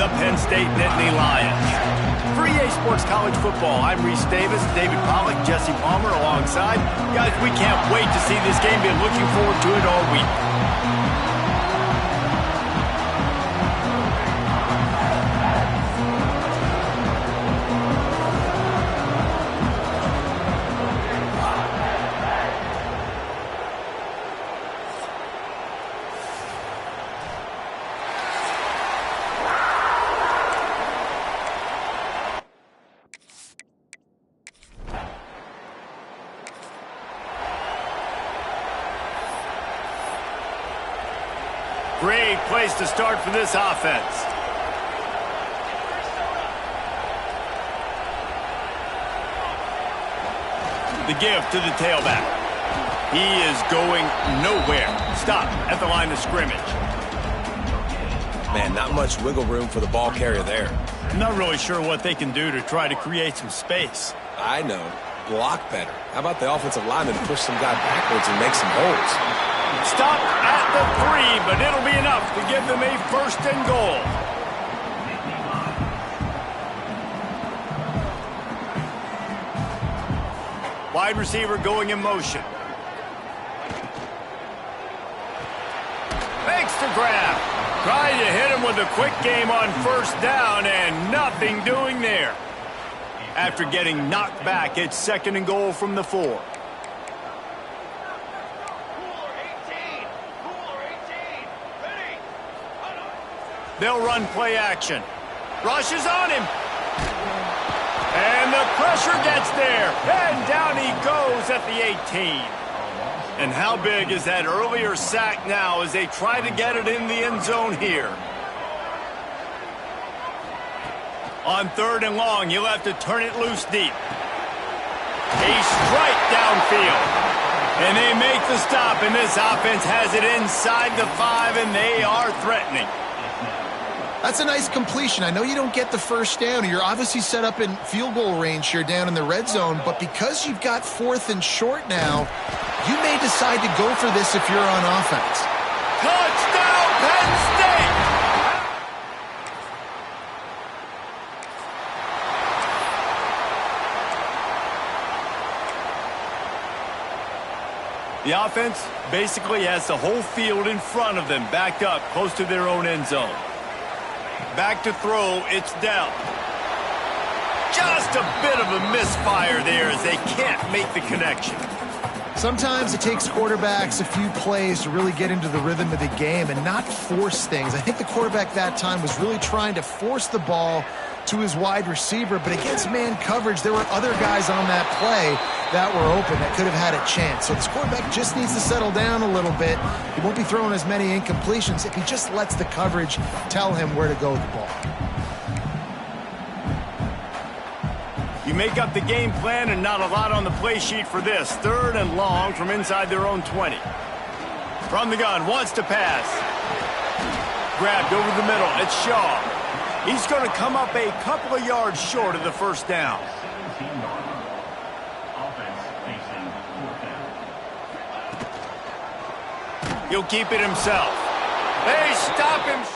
the Penn State Nittany Lions. For EA Sports College Football, I'm Reese Davis, David Pollack, Jesse Palmer alongside. Guys, we can't wait to see this game. Been looking forward to it all week. Great place to start for this offense. The give to the tailback. He is going nowhere. Stop at the line of scrimmage. Man, not much wiggle room for the ball carrier there. I'm not really sure what they can do to try to create some space. I know. Block better. How about the offensive lineman push some guy backwards and make some holes? Stop at the 3, but it'll be enough to give them a first and goal. Wide receiver going in motion. Makes the grab. Trying to hit him with a quick game on first down and nothing doing there. After getting knocked back, it's second and goal from the 4. They'll run play action. Rushes on him. And the pressure gets there. And down he goes at the 18. And how big is that earlier sack now as they try to get it in the end zone here? On 3rd and long, you'll have to turn it loose deep. A strike downfield. And they make the stop, and this offense has it inside the 5, and they are threatening. That's a nice completion. I know you don't get the first down. You're obviously set up in field goal range here down in the red zone, but because you've got 4th and short now, you may decide to go for this if you're on offense. Touchdown, Penn State! The offense basically has the whole field in front of them, backed up close to their own end zone. Back to throw, it's down. Just a bit of a misfire there as they can't make the connection. Sometimes it takes quarterbacks a few plays to really get into the rhythm of the game and not force things. I think the quarterback that time was really trying to force the ball to his wide receiver, but against man coverage, there were other guys on that play that were open that could have had a chance. So this quarterback just needs to settle down a little bit. He won't be throwing as many incompletions if he just lets the coverage tell him where to go with the ball. You make up the game plan and not a lot on the play sheet for this. 3rd and long from inside their own 20. From the gun, wants to pass. Grabbed over the middle, it's Shaw. He's going to come up a couple of yards short of the first down. He'll keep it himself. They stop him.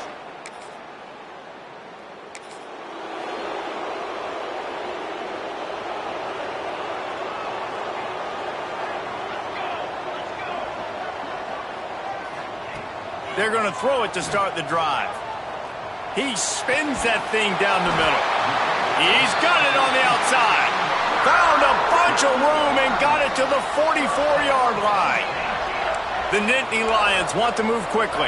They're going to throw it to start the drive. He spins that thing down the middle. He's got it on the outside. Found a bunch of room and got it to the 44-yard line. The Nittany Lions want to move quickly.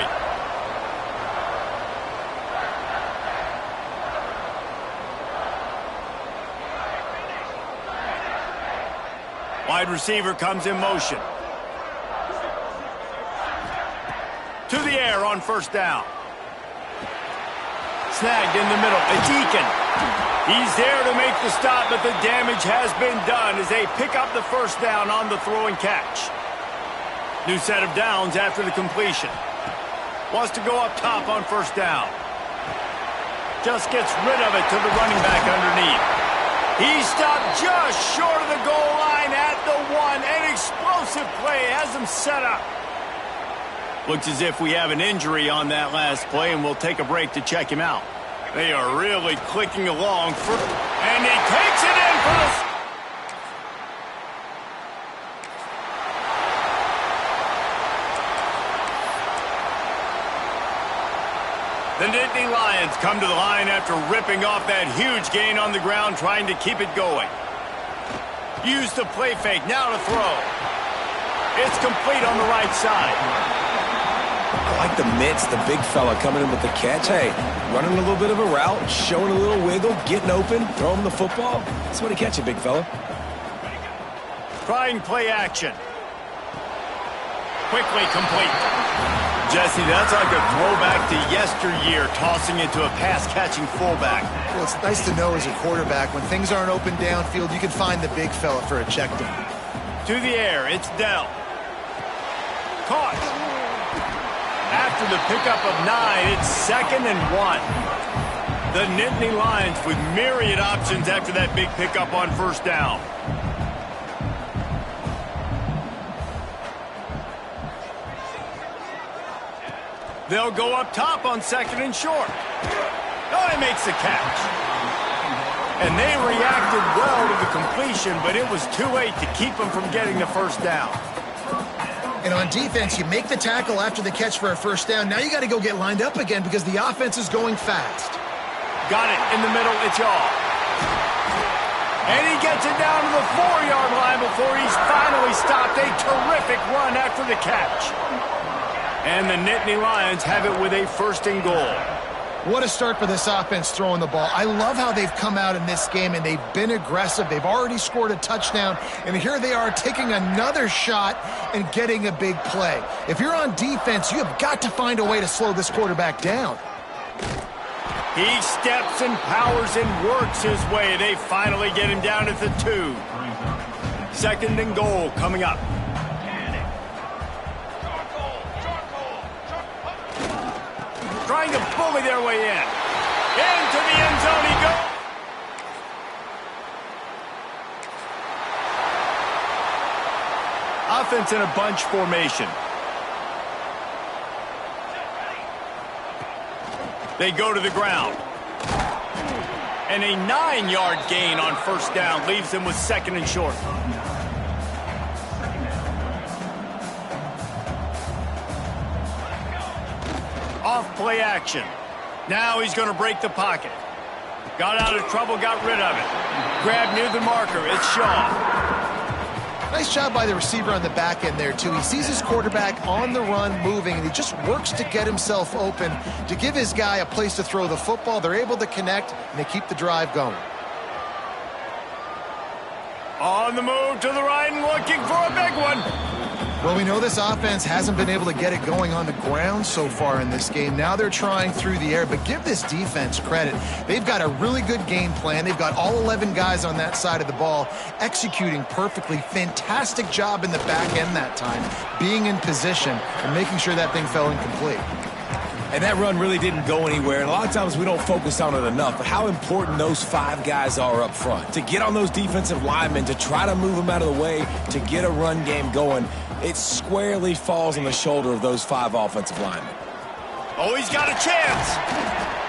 Wide receiver comes in motion. To the air on first down. Snagged in the middle. It's Eakin. He's there to make the stop, but the damage has been done as they pick up the first down on the throw and catch. New set of downs after the completion. Wants to go up top on first down. Just gets rid of it to the running back underneath. He stopped just short of the goal line at the 1. An explosive play has him set up. Looks as if we have an injury on that last play, and we'll take a break to check him out. They are really clicking along. And he takes it in for the... The Nittany Lions come to the line after ripping off that huge gain on the ground, trying to keep it going. Use the play fake, now to throw. It's complete on the right side. I like the mitts, the big fella coming in with the catch. Hey, running a little bit of a route, showing a little wiggle, getting open, throwing the football. That's what he catch it, big fella. Trying play action. Quickly complete. Jesse, that's like a throwback to yesteryear, tossing it to a pass-catching fullback. Well, it's nice to know as a quarterback, when things aren't open downfield, you can find the big fella for a check down. To the air, it's Dell. Caught. After the pickup of 9, it's 2nd and 1. The Nittany Lions with myriad options after that big pickup on first down. They'll go up top on 2nd and short. Oh, he makes the catch. And they reacted well to the completion, but it was too late to keep them from getting the first down. And on defense, you make the tackle after the catch for a first down. Now you got to go get lined up again because the offense is going fast. Got it in the middle. It's all. And he gets it down to the 4-yard line before he's finally stopped. A terrific run after the catch. And the Nittany Lions have it with a 1st and goal. What a start for this offense throwing the ball. I love how they've come out in this game, and they've been aggressive. They've already scored a touchdown, and here they are taking another shot and getting a big play. If you're on defense, you have got to find a way to slow this quarterback down. He steps and powers and works his way. They finally get him down at the 2. 2nd and goal coming up. Trying to bully their way in. Into the end zone he goes. Offense in a bunch formation. They go to the ground. And a 9-yard gain on first down leaves them with 2nd and short. Off play action. Now he's going to break the pocket. Got out of trouble, got rid of it. Grabbed near the marker. It's Shaw. Nice job by the receiver on the back end there, too. He sees his quarterback on the run moving, and he just works to get himself open to give his guy a place to throw the football. They're able to connect, and they keep the drive going. On the move to the right and looking for a big one. Well, we know this offense hasn't been able to get it going on the ground so far in this game. Now they're trying through the air, but give this defense credit. They've got a really good game plan. They've got all 11 guys on that side of the ball executing perfectly. Fantastic job in the back end that time, being in position and making sure that thing fell incomplete. And that run really didn't go anywhere. And a lot of times we don't focus on it enough, but how important those 5 guys are up front. To get on those defensive linemen, to try to move them out of the way, to get a run game going, it squarely falls on the shoulder of those 5 offensive linemen. Oh, he's got a chance.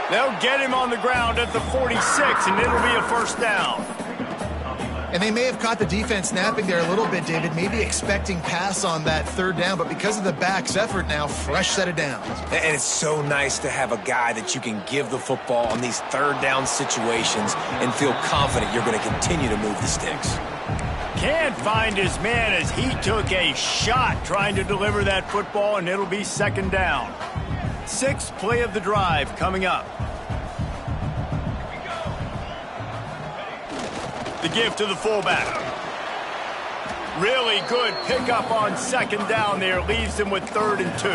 They'll get him on the ground at the 46, and it'll be a first down. And they may have caught the defense napping there a little bit, David, maybe expecting pass on that 3rd down, but because of the back's effort now, fresh set of downs. And it's so nice to have a guy that you can give the football on these 3rd down situations and feel confident you're going to continue to move the sticks. Can't find his man as he took a shot trying to deliver that football, and it'll be 2nd down. 6th play of the drive coming up. The give to the fullback. Really good pickup on 2nd down there. Leaves them with 3rd and 2.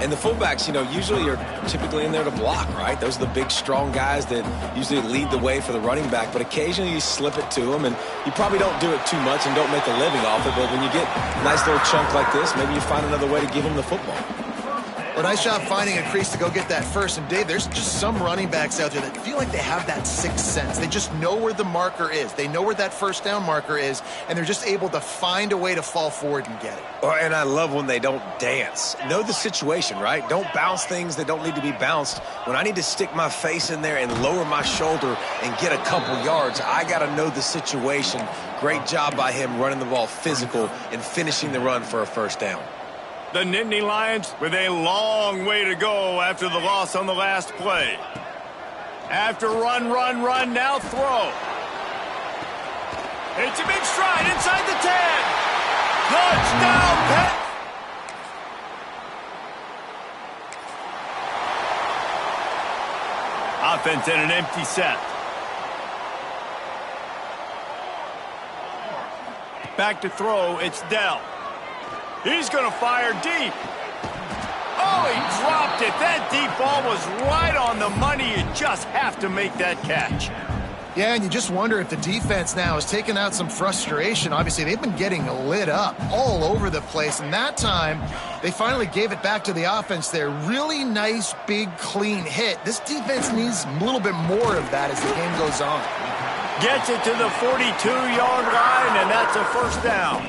And the fullbacks, usually are typically in there to block, right? Those are the big, strong guys that usually lead the way for the running back. But occasionally you slip it to them, and you probably don't do it too much and don't make a living off it. But when you get a nice little chunk like this, maybe you find another way to give them the football. Well, nice job finding a crease to go get that first. And, Dave, there's just some running backs out there that feel like they have that sixth sense. They just know where the marker is. They know where that first down marker is, and they're just able to find a way to fall forward and get it. And I love when they don't dance. Know the situation, right? Don't bounce things that don't need to be bounced. When I need to stick my face in there and lower my shoulder and get a couple yards, I got to know the situation. Great job by him running the ball physical and finishing the run for a first down. The Nittany Lions with a long way to go after the loss on the last play. After run, now throw. It's a big stride inside the 10. Touchdown, Pet. Offense in an empty set. Back to throw, it's Dell. He's going to fire deep. Oh, he dropped it. That deep ball was right on the money. You just have to make that catch. Yeah, and you just wonder if the defense now is taking out some frustration. Obviously, they've been getting lit up all over the place, and that time they finally gave it back to the offense there. Really nice, big, clean hit. This defense needs a little bit more of that as the game goes on. Gets it to the 42-yard line, and that's a first down.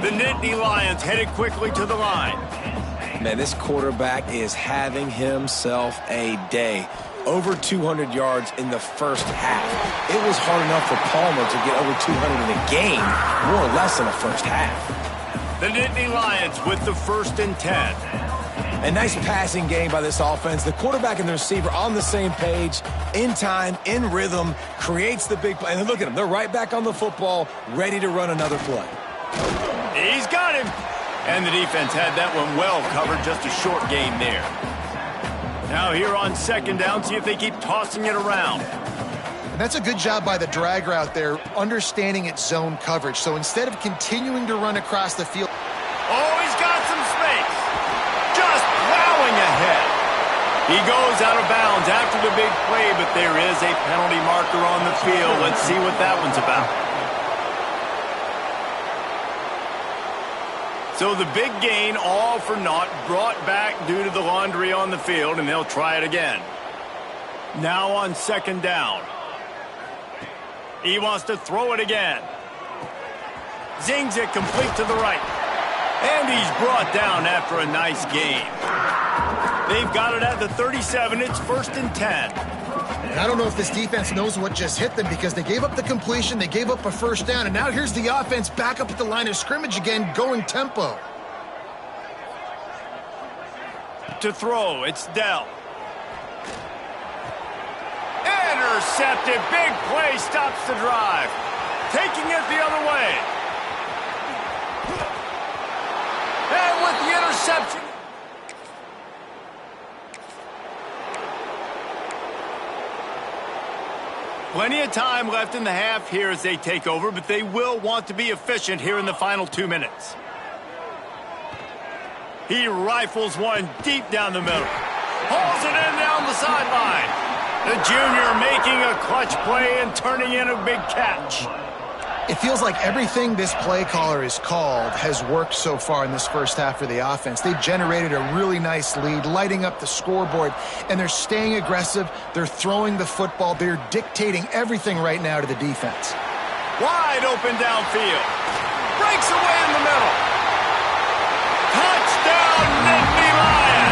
The Nittany Lions headed quickly to the line. Man, this quarterback is having himself a day. Over 200 yards in the first half. It was hard enough for Palmer to get over 200 in a game, more or less in the first half. The Nittany Lions with the 1st and 10. A nice passing game by this offense. The quarterback and the receiver on the same page, in time, in rhythm, creates the big play. And look at them. They're right back on the football, ready to run another play. He's got him. And the defense had that one well covered. Just a short gain there. Now here on 2nd down, see if they keep tossing it around. And that's a good job by the drag route there, understanding its zone coverage. So instead of continuing to run across the field. Oh, he's got some space. Just plowing ahead. He goes out of bounds after the big play, but there is a penalty marker on the field. Let's see what that one's about. So the big gain, all for naught, brought back due to the laundry on the field, and they'll try it again. Now on 2nd down. He wants to throw it again. Zings it complete to the right. And he's brought down after a nice gain. They've got it at the 37. It's 1st and 10. And I don't know if this defense knows what just hit them because they gave up the completion, they gave up a first down, and now here's the offense back up at the line of scrimmage again, going tempo. To throw, it's Dell. Intercepted, big play, stops the drive. Taking it the other way. And with the interception. Plenty of time left in the half here as they take over, but they will want to be efficient here in the final 2 minutes. He rifles one deep down the middle. Hauls it in down the sideline. The junior making a clutch play and turning in a big catch. It feels like everything this play caller has called has worked so far in this first half for the offense. They've generated a really nice lead, lighting up the scoreboard, and they're staying aggressive. They're throwing the football. They're dictating everything right now to the defense. Wide open downfield. Breaks away in the middle. Touchdown, Nittany Lions!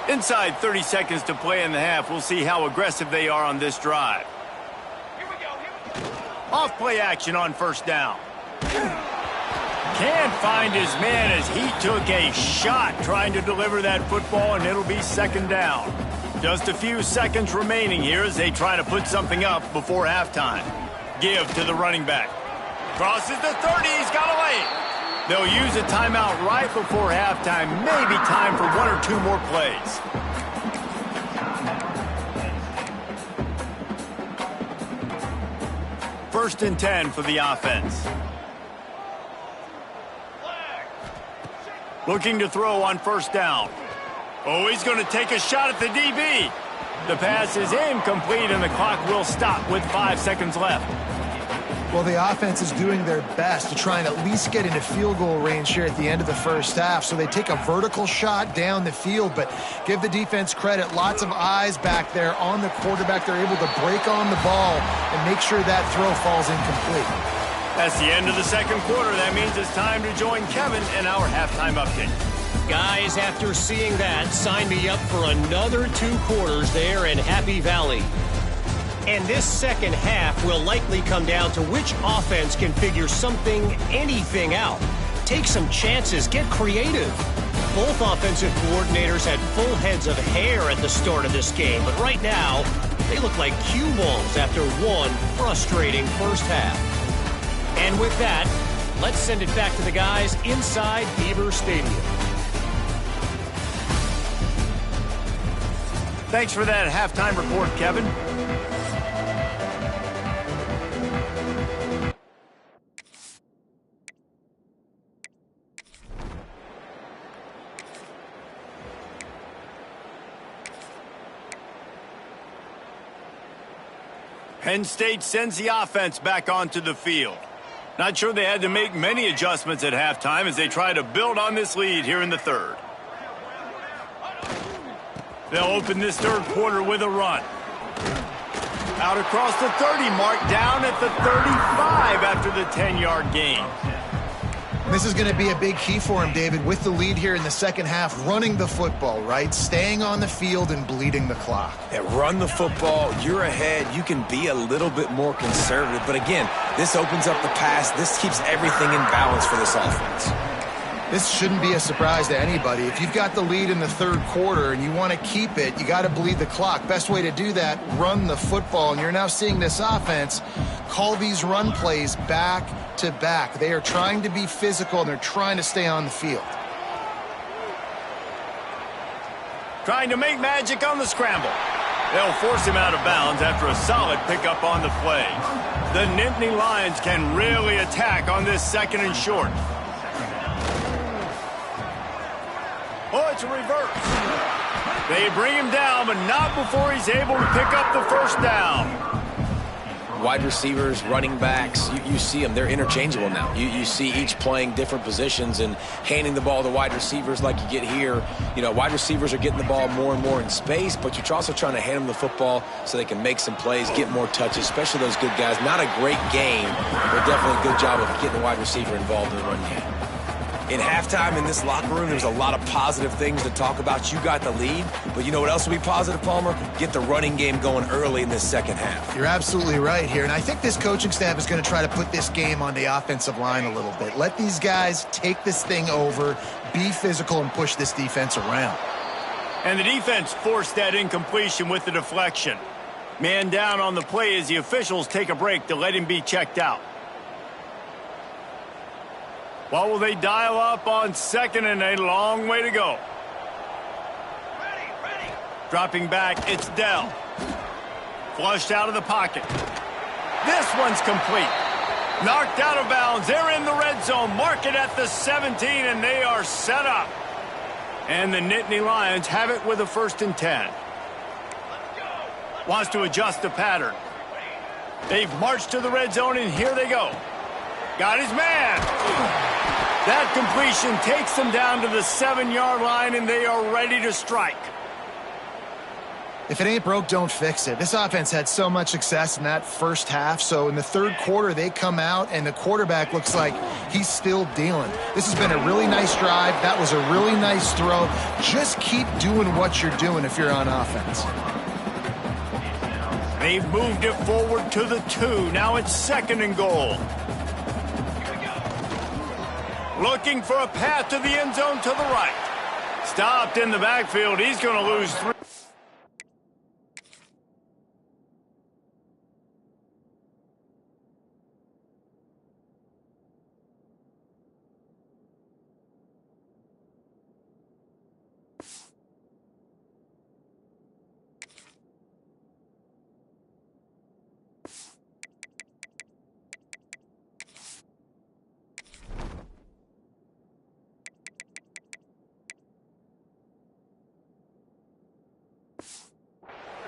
Inside 30 seconds to play in the half. We'll see how aggressive they are on this drive. Off play action on 1st down. Can't find his man as he took a shot trying to deliver that football, and it'll be 2nd down. Just a few seconds remaining here as they try to put something up before halftime. Give to the running back. Crosses the 30. He's got a lane. They'll use a timeout right before halftime. Maybe time for 1 or 2 more plays. First and 10 for the offense. Looking to throw on 1st down. Oh, he's going to take a shot at the DB. The pass is incomplete, and the clock will stop with 5 seconds left. Well, the offense is doing their best to try and at least get into field goal range here at the end of the first half. So they take a vertical shot down the field, but give the defense credit. Lots of eyes back there on the quarterback. They're able to break on the ball and make sure that throw falls incomplete. That's the end of the second quarter. That means it's time to join Kevin in our halftime update. Guys, after seeing that, sign me up for another 2 quarters there in Happy Valley. And this second half will likely come down to which offense can figure anything out. Take some chances, get creative. Both offensive coordinators had full heads of hair at the start of this game, but right now, they look like cue balls after one frustrating first half. And with that, let's send it back to the guys inside Beaver Stadium. Thanks for that halftime report, Kevin. Penn State sends the offense back onto the field. Not sure they had to make many adjustments at halftime as they try to build on this lead here in the third. They'll open this third quarter with a run. Out across the 30 mark, down at the 35 after the 10-yard gain. This is going to be a big key for him, David, with the lead here in the second half, running the football, right? Staying on the field and bleeding the clock. Yeah, run the football. You're ahead. You can be a little bit more conservative. But again, this opens up the pass. This keeps everything in balance for this offense. This shouldn't be a surprise to anybody. If you've got the lead in the third quarter and you want to keep it, you got to bleed the clock. Best way to do that, run the football. And you're now seeing this offense call these run plays back to back. They are trying to be physical, and they're trying to stay on the field. Trying to make magic on the scramble. They'll force him out of bounds after a solid pickup on the play. The Nittany Lions can really attack on this second and short. Oh, it's a reverse. They bring him down, but not before he's able to pick up the first down. Wide receivers, running backs, you see them. They're interchangeable now. You see each playing different positions and handing the ball to wide receivers like you get here. You know, wide receivers are getting the ball more and more in space, but you're also trying to hand them the football so they can make some plays, get more touches, especially those good guys. Not a great game, but definitely a good job of getting the wide receiver involved in the run game. In halftime in this locker room, there's a lot of positive things to talk about. You got the lead, but you know what else will be positive, Palmer? Get the running game going early in this second half. You're absolutely right here, and I think this coaching staff is going to try to put this game on the offensive line a little bit. Let these guys take this thing over, be physical, and push this defense around. And the defense forced that incompletion with the deflection. Man down on the play as the officials take a break to let him be checked out. What will they dial up on second and a long way to go? Dropping back, it's Dell. Flushed out of the pocket. This one's complete. Knocked out of bounds. They're in the red zone. Mark it at the 17, and they are set up. And the Nittany Lions have it with a 1st and 10. Wants to adjust the pattern. They've marched to the red zone, and here they go. Got his man. That completion takes them down to the 7-yard line, and they are ready to strike. If it ain't broke, don't fix it. This offense had so much success in that first half, so in the third quarter, they come out, and the quarterback looks like he's still dealing. This has been a really nice drive. That was a really nice throw. Just keep doing what you're doing if you're on offense. They've moved it forward to the 2. Now it's 2nd and goal. Looking for a path to the end zone to the right. Stopped in the backfield. He's going to lose 3.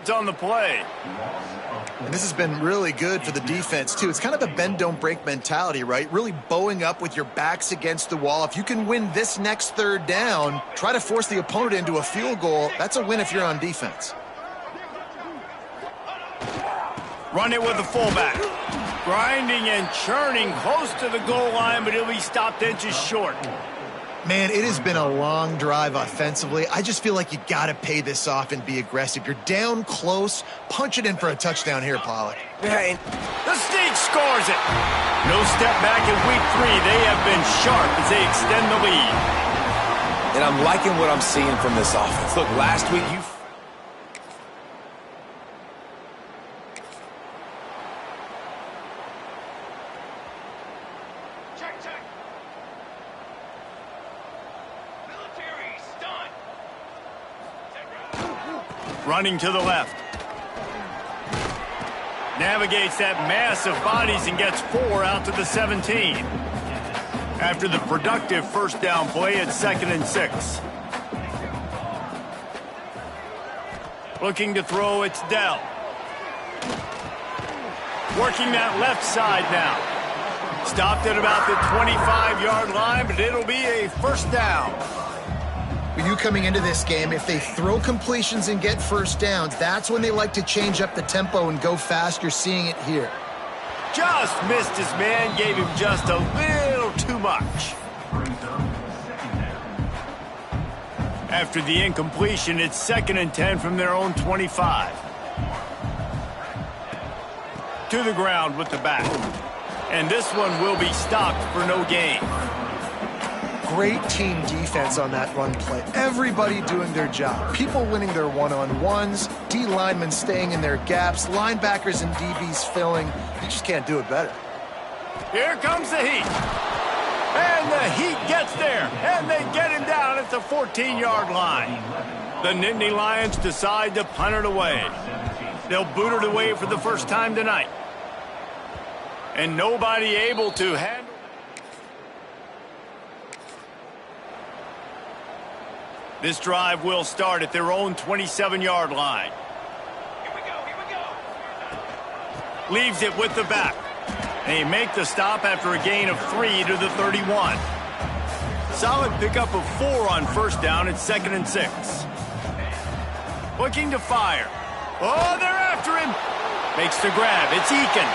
It's on the play. And this has been really good for the defense, too. It's kind of a bend-don't-break mentality, right? Really bowing up with your backs against the wall. If you can win this next third down, try to force the opponent into a field goal. That's a win if you're on defense. Run it with the fullback. Grinding and churning close to the goal line, but he'll be stopped inches short. Man, it has been a long drive offensively. I just feel like you got to pay this off and be aggressive. You're down close. Punch it in for a touchdown here, Pollock. Yeah, the Sneak scores it. No step back in week 3. They have been sharp as they extend the lead. And I'm liking what I'm seeing from this offense. Look, last week you... Running to the left. Navigates that mass of bodies and gets 4 out to the 17. After the productive first down play, it's 2nd and 6. Looking to throw, it's Dell. Working that left side now. Stopped at about the 25-yard line, but it'll be a first down. For you coming into this game, if they throw completions and get first downs, that's when they like to change up the tempo and go fast. You're seeing it here. Just missed his man, gave him just a little too much. After the incompletion, it's 2nd and 10 from their own 25. To the ground with the back. And this one will be stopped for no gain. Great team defense on that run play. Everybody doing their job. People winning their one-on-ones, D linemen staying in their gaps, linebackers and DBs filling. You just can't do it better. Here comes the heat. And the heat gets there. And they get him down at the 14-yard line. The Nittany Lions decide to punt it away. They'll boot it away for the first time tonight. And nobody able to handle. This drive will start at their own 27-yard line. Here we go. Leaves it with the back. They make the stop after a gain of 3 to the 31. Solid pickup of 4 on first down at 2nd and 6. Looking to fire. Oh, they're after him. Makes the grab. It's Eakin.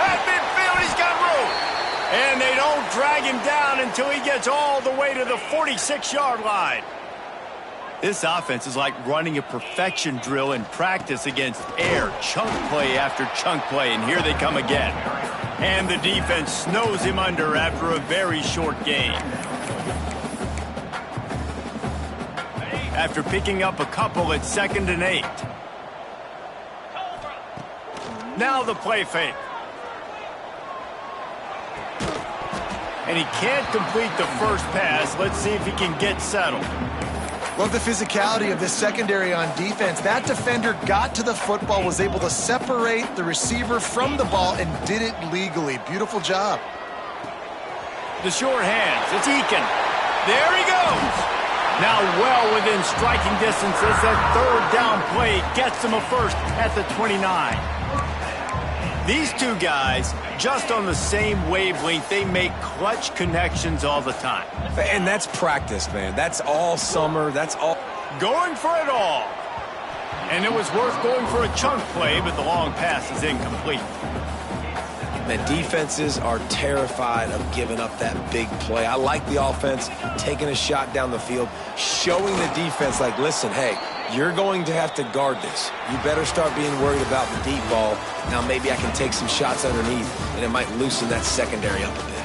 At midfield, he's got room. And they don't drag him down until he gets all the way to the 46-yard line. This offense is like running a perfection drill in practice against air, chunk play after chunk play, and here they come again. And the defense snows him under after a very short gain. After picking up a couple, it's 2nd and 8. Now the play fake. And he can't complete the first pass. Let's see if he can get settled. Love the physicality of this secondary on defense. That defender got to the football, was able to separate the receiver from the ball, and did it legally. Beautiful job. The short hands. It's Eakin. There he goes. Now well within striking distance as that third down play gets him a first at the 29. These two guys, just on the same wavelength, they make clutch connections all the time. And that's practice, man. That's all summer. That's all. Going for it all. And it was worth going for a chunk play, but the long pass is incomplete. Man, defenses are terrified of giving up that big play. I like the offense taking a shot down the field, showing the defense like, listen, hey, you're going to have to guard this. You better start being worried about the deep ball. Now maybe I can take some shots underneath, and it might loosen that secondary up a bit.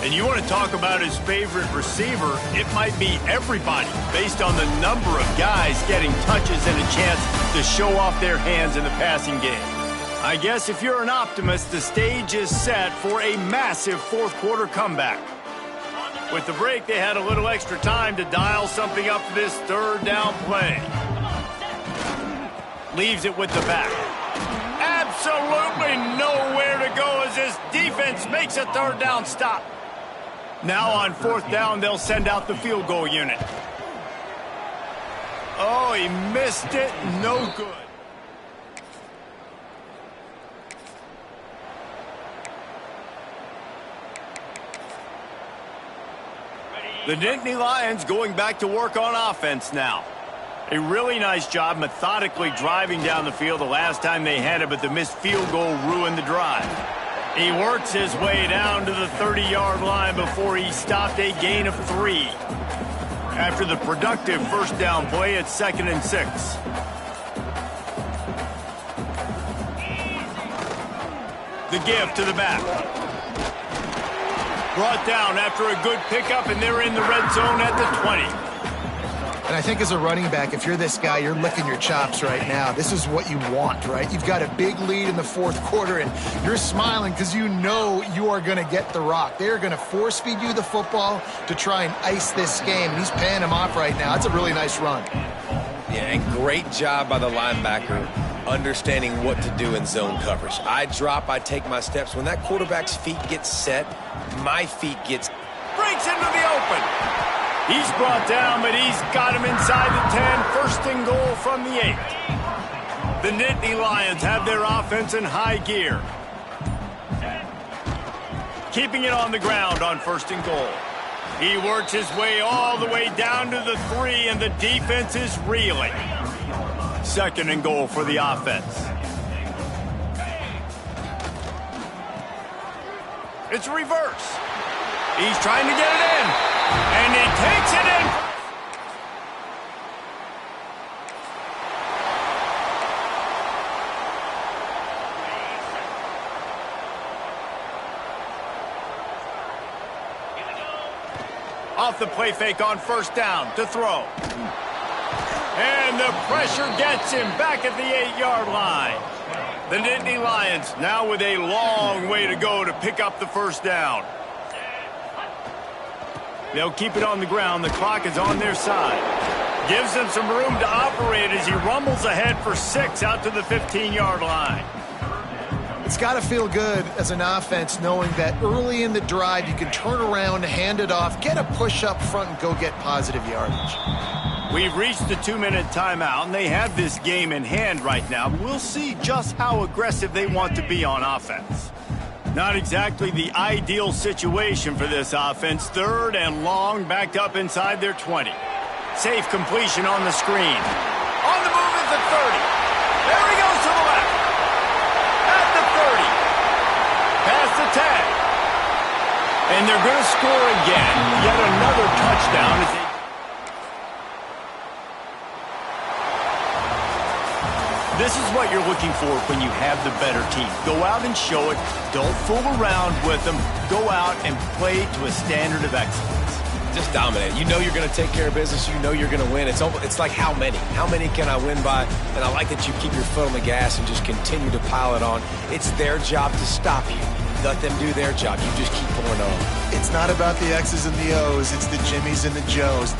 And you want to talk about his favorite receiver, it might be everybody, based on the number of guys getting touches and a chance to show off their hands in the passing game. I guess if you're an optimist, the stage is set for a massive fourth-quarter comeback. With the break, they had a little extra time to dial something up for this third down play. Leaves it with the back. Absolutely nowhere to go as this defense makes a third down stop. Now on fourth down, they'll send out the field goal unit. Oh, he missed it. No good. The Nittany Lions going back to work on offense now. A really nice job methodically driving down the field the last time they had it, but the missed field goal ruined the drive. He works his way down to the 30-yard line before he stopped a gain of 3. After the productive first down play, it's 2nd and 6. The give to the back. Brought down after a good pickup, and they're in the red zone at the 20. And I think as a running back, if you're this guy, you're licking your chops right now. This is what you want, right? You've got a big lead in the fourth quarter, and you're smiling because you know you are going to get the rock. They're going to force feed you the football to try and ice this game. He's paying him off right now. That's a really nice run. Yeah, and great job by the linebacker understanding what to do in zone coverage. I drop, I take my steps. When that quarterback's feet get set, my feet get... Breaks into the open. He's brought down, but he's got him inside the 10. First and goal from the 8. The Nittany Lions have their offense in high gear. Keeping it on the ground on first and goal. He works his way all the way down to the 3, and the defense is reeling. 2nd and goal for the offense. It's reverse. He's trying to get it in, and he takes it in. Off the play fake on first down to throw. And the pressure gets him back at the 8-yard line. The Nittany Lions now with a long way to go to pick up the first down. They'll keep it on the ground. The clock is on their side. Gives them some room to operate as he rumbles ahead for 6 out to the 15-yard line. It's got to feel good as an offense knowing that early in the drive you can turn around, hand it off, get a push up front, and go get positive yardage. We've reached the 2-minute timeout, and they have this game in hand right now. We'll see just how aggressive they want to be on offense. Not exactly the ideal situation for this offense. 3rd and long, backed up inside their 20. Safe completion on the screen. On the move at the 30. There he goes to the left. At the 30. Past the 10. And they're going to score again. Yet another touchdown as they... This is what you're looking for when you have the better team. Go out and show it. Don't fool around with them. Go out and play to a standard of excellence. Just dominate. You know you're going to take care of business. You know you're going to win. It's like how many? How many can I win by? And I like that you keep your foot on the gas and just continue to pile it on. It's their job to stop you. Let them do their job. You just keep going on. It's not about the X's and the O's. It's the Jimmys and the Joes.